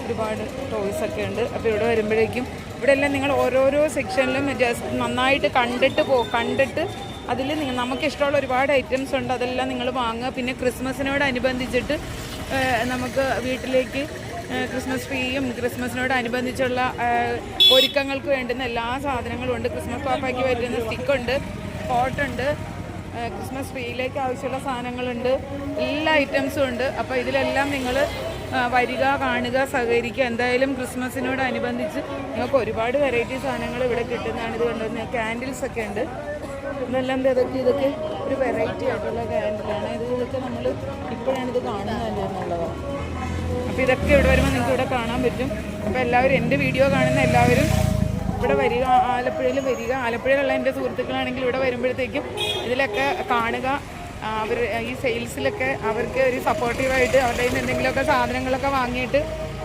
ഒരുപാട് ടോയ്സൊക്കെ ഉണ്ട്. അപ്പോൾ ഇവിടെ വരുമ്പോഴേക്കും ഇവിടെ എല്ലാം നിങ്ങൾ ഓരോരോ സെക്ഷനിലും ജസ്റ്റ് നന്നായിട്ട് കണ്ടിട്ട് അതിൽ നമുക്കിഷ്ടമുള്ള ഒരുപാട് ഐറ്റംസ് ഉണ്ട്, അതെല്ലാം നിങ്ങൾ വാങ്ങുക. പിന്നെ ക്രിസ്മസിനോടനുബന്ധിച്ചിട്ട് നമുക്ക് വീട്ടിലേക്ക് ക്രിസ്മസ് ട്രീയും ക്രിസ്മസിനോടനുബന്ധിച്ചുള്ള ഒരുക്കങ്ങൾക്ക് വേണ്ടുന്ന എല്ലാ സാധനങ്ങളും ഉണ്ട്. ക്രിസ്മസ് പാപ്പായ്ക്ക് പറ്റുന്ന സ്റ്റിക്കുണ്ട്, പോട്ടുണ്ട്, ക്രിസ്മസ് ട്രീയിലേക്ക് ആവശ്യമുള്ള സാധനങ്ങളുണ്ട്, എല്ലാ ഐറ്റംസും ഉണ്ട്. അപ്പോൾ ഇതിലെല്ലാം നിങ്ങൾ വരിക, കാണുക, സഹകരിക്കുക. എന്തായാലും ക്രിസ്മസിനോടനുബന്ധിച്ച് നിങ്ങൾക്ക് ഒരുപാട് വെറൈറ്റി സാധനങ്ങൾ ഇവിടെ കിട്ടുന്നതാണ്. ഇത് കൊണ്ടുവന്ന് ക്യാൻഡിൽസൊക്കെ ഉണ്ട്. ഇതെല്ലാം ഇതൊക്കെ ഒരു വെറൈറ്റി ആയിട്ടുള്ള ക്യാൻഡിലാണ്. ഇതൊക്കെ നമ്മൾ ഇപ്പോഴാണ് ഇത് കാണുന്നതല്ലേ എന്നുള്ളതാണ്. അപ്പോൾ ഇതൊക്കെ ഇവിടെ വരുമ്പോൾ നിങ്ങൾക്ക് ഇവിടെ കാണാൻ പറ്റും. അപ്പോൾ എല്ലാവരും എൻ്റെ വീഡിയോ കാണുന്ന എല്ലാവരും ഇവിടെ വരിക, ആലപ്പുഴയിൽ വരിക. ആലപ്പുഴയിലുള്ള എൻ്റെ സുഹൃത്തുക്കളാണെങ്കിൽ ഇവിടെ വരുമ്പോഴത്തേക്കും ഇതിലൊക്കെ കാണുക. അവർ ഈ സെയിൽസിലൊക്കെ അവർക്ക് ഒരു സപ്പോർട്ടീവായിട്ട് അവരുടെ കയ്യിൽ നിന്ന് എന്തെങ്കിലുമൊക്കെ സാധനങ്ങളൊക്കെ വാങ്ങിയിട്ട്